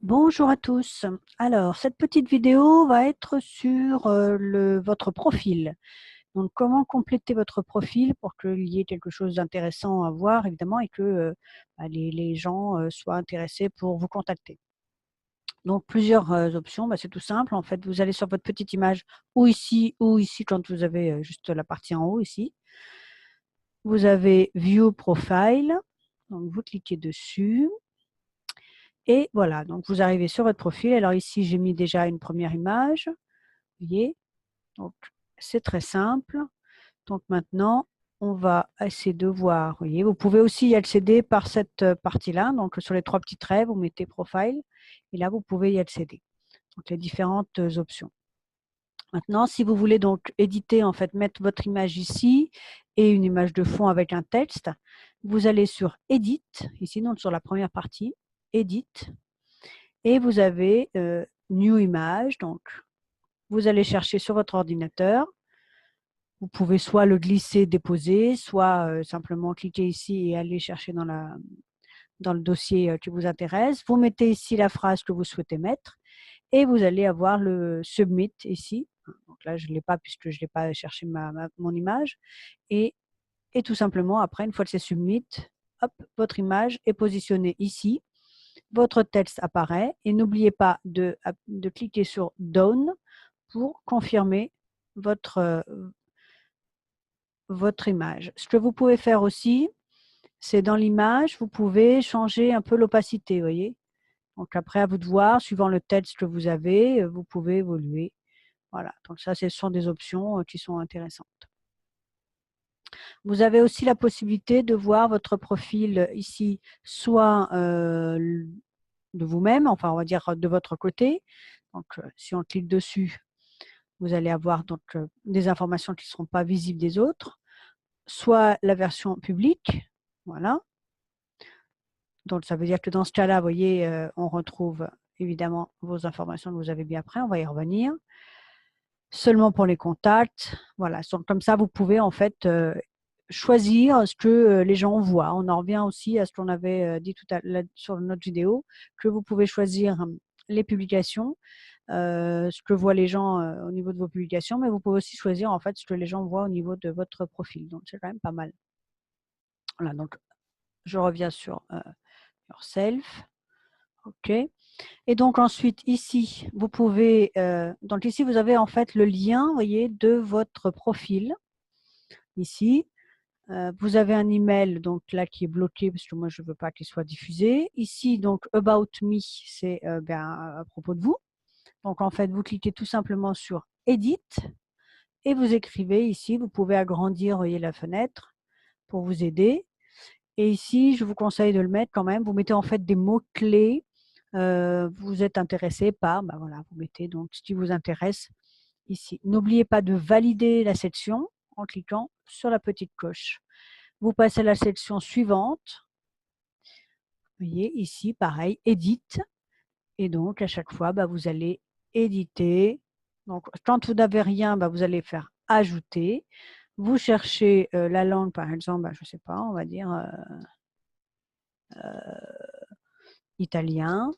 Bonjour à tous. Alors, cette petite vidéo va être sur votre profil. Donc, comment compléter votre profil pour qu'il y ait quelque chose d'intéressant à voir, évidemment, et que les gens soient intéressés pour vous contacter. Donc, plusieurs options. C'est tout simple. En fait, vous allez sur votre petite image ou ici quand vous avez juste la partie en haut ici. Vous avez View Profile. Donc, vous cliquez dessus. Et voilà, donc vous arrivez sur votre profil. Alors ici, j'ai mis déjà une première image. Vous voyez, donc c'est très simple. Donc maintenant, on va essayer de voir. Vous voyez, vous pouvez aussi y accéder par cette partie-là. Donc sur les trois petits traits, vous mettez Profile. Et là, vous pouvez y accéder. Donc les différentes options. Maintenant, si vous voulez donc éditer, en fait, mettre votre image ici et une image de fond avec un texte, vous allez sur Edit, ici, donc sur la première partie, Edit. Et vous avez New Image, donc vous allez chercher sur votre ordinateur. Vous pouvez soit le glisser, déposer, soit simplement cliquer ici et aller chercher dans le dossier qui vous intéresse. Vous mettez ici la phrase que vous souhaitez mettre et vous allez avoir le Submit ici. Donc là, je ne l'ai pas puisque je n'ai pas cherché mon image. Et tout simplement, après, une fois que c'est Submit, hop, votre image est positionnée ici. Votre texte apparaît et n'oubliez pas de cliquer sur Done pour confirmer votre image. Ce que vous pouvez faire aussi, c'est dans l'image, vous pouvez changer un peu l'opacité, vous voyez. Donc après, à vous de voir, suivant le texte que vous avez, vous pouvez évoluer. Voilà, donc ça, ce sont des options qui sont intéressantes. Vous avez aussi la possibilité de voir votre profil ici, soit de vous-même, enfin on va dire de votre côté. Donc si on clique dessus, vous allez avoir donc des informations qui ne seront pas visibles des autres, soit la version publique, voilà. Donc ça veut dire que dans ce cas-là, vous voyez, on retrouve évidemment vos informations que vous avez bien après, on va y revenir. Seulement pour les contacts, voilà. Donc, comme ça, vous pouvez en fait choisir ce que les gens voient. On en revient aussi à ce qu'on avait dit tout à l'heure sur notre vidéo, que vous pouvez choisir les publications, ce que voient les gens au niveau de vos publications, mais vous pouvez aussi choisir en fait ce que les gens voient au niveau de votre profil. Donc c'est quand même pas mal. Voilà, donc je reviens sur Yourself. OK. Et donc ensuite ici, vous pouvez, donc ici vous avez en fait le lien, vous voyez, de votre profil. Ici, vous avez un email donc là qui est bloqué parce que moi je ne veux pas qu'il soit diffusé. Ici donc About Me, c'est à propos de vous. Donc en fait vous cliquez tout simplement sur Edit et vous écrivez ici. Vous pouvez agrandir, voyez la fenêtre pour vous aider. Et ici je vous conseille de le mettre quand même. Vous mettez en fait des mots clés. Vous êtes intéressé par, voilà, vous mettez donc ce qui vous intéresse ici. N'oubliez pas de valider la section en cliquant sur la petite coche. Vous passez à la section suivante. Vous voyez ici, pareil, Edit. Et donc, à chaque fois, vous allez éditer. Donc, quand vous n'avez rien, vous allez faire Ajouter. Vous cherchez la langue, par exemple, je ne sais pas, on va dire italien.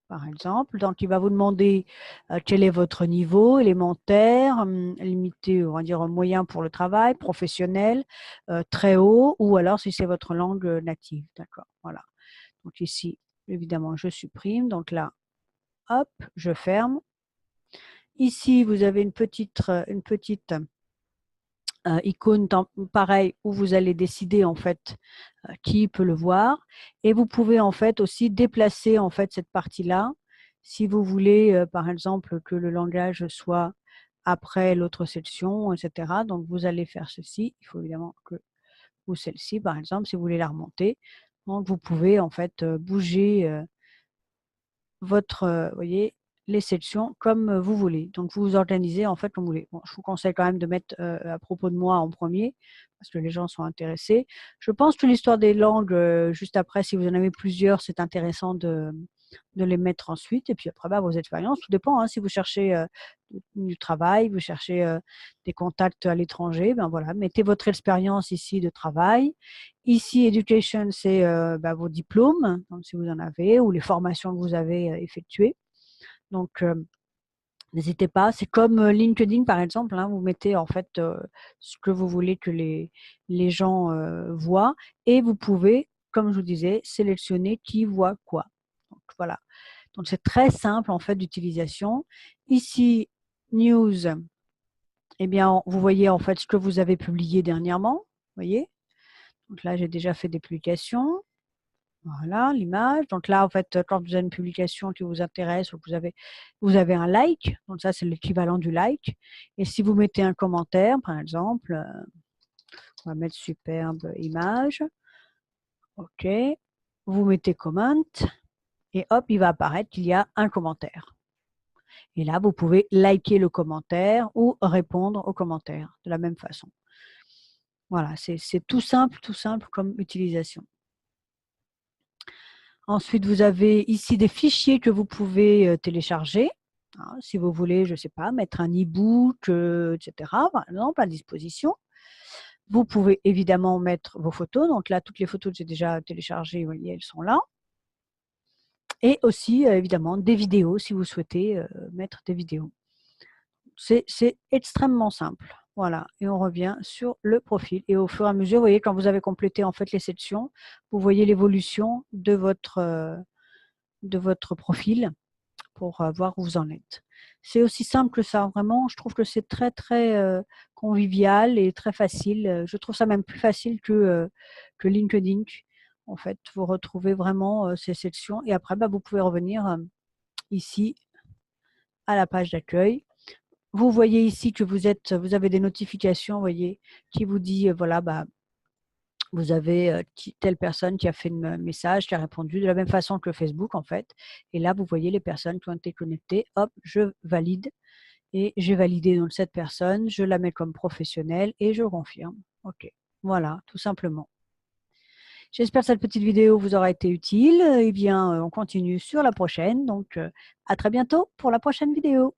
Par exemple. Donc, il va vous demander quel est votre niveau élémentaire, limité, on va dire moyen pour le travail, professionnel, très haut, ou alors si c'est votre langue native. D'accord, voilà. Donc ici, évidemment, je supprime. Donc là, hop, je ferme. Ici, vous avez une petite icône pareil où vous allez décider en fait qui peut le voir. Et vous pouvez en fait aussi déplacer en fait cette partie-là. Si vous voulez, par exemple, que le langage soit après l'autre section, etc. Donc, vous allez faire ceci. Il faut évidemment que, ou celle-ci, par exemple, si vous voulez la remonter. Donc, vous pouvez en fait bouger votre, voyez, les sections comme vous voulez. Donc, vous vous organisez en fait comme vous voulez. Bon, je vous conseille quand même de mettre à propos de moi en premier parce que les gens sont intéressés. Je pense que l'histoire des langues, juste après, si vous en avez plusieurs, c'est intéressant de les mettre ensuite. Et puis après, vos expériences, tout dépend. Hein, si vous cherchez du travail, vous cherchez des contacts à l'étranger, voilà, mettez votre expérience ici de travail. Ici, Education, c'est vos diplômes, donc si vous en avez, ou les formations que vous avez effectuées. Donc, n'hésitez pas. C'est comme LinkedIn, par exemple. Hein, vous mettez en fait ce que vous voulez que les gens voient. Et vous pouvez, comme je vous disais, sélectionner qui voit quoi. Donc, voilà. Donc, c'est très simple en fait d'utilisation. Ici, News, eh bien, vous voyez en fait ce que vous avez publié dernièrement. Vous voyez. Donc là, j'ai déjà fait des publications. Voilà, l'image. Donc là, en fait, quand vous avez une publication qui vous intéresse ou que vous avez un like, donc ça, c'est l'équivalent du like. Et si vous mettez un commentaire, par exemple, on va mettre superbe image. OK. Vous mettez comment et hop, il va apparaître qu'il y a un commentaire. Et là, vous pouvez liker le commentaire ou répondre au commentaire de la même façon. Voilà, c'est tout simple comme utilisation. Ensuite, vous avez ici des fichiers que vous pouvez télécharger. Hein, si vous voulez, je ne sais pas, mettre un e-book, etc., par exemple, à disposition. Vous pouvez évidemment mettre vos photos. Donc là, toutes les photos que j'ai déjà téléchargées, vous voyez, elles sont là. Et aussi, évidemment, des vidéos, si vous souhaitez mettre des vidéos. C'est extrêmement simple. Voilà, et on revient sur le profil. Et au fur et à mesure, vous voyez, quand vous avez complété en fait les sections, vous voyez l'évolution de votre profil pour voir où vous en êtes. C'est aussi simple que ça, vraiment, je trouve que c'est très, très convivial et très facile. Je trouve ça même plus facile que LinkedIn. En fait, vous retrouvez vraiment ces sections et après, vous pouvez revenir ici à la page d'accueil. Vous voyez ici que vous avez des notifications, vous voyez, qui vous dit, voilà, vous avez telle personne qui a fait un message, qui a répondu de la même façon que Facebook, en fait. Et là, vous voyez les personnes qui ont été connectées. Hop, je valide. Et j'ai validé donc cette personne. Je la mets comme professionnelle et je confirme. OK. Voilà, tout simplement. J'espère que cette petite vidéo vous aura été utile. Eh bien, on continue sur la prochaine. Donc, à très bientôt pour la prochaine vidéo.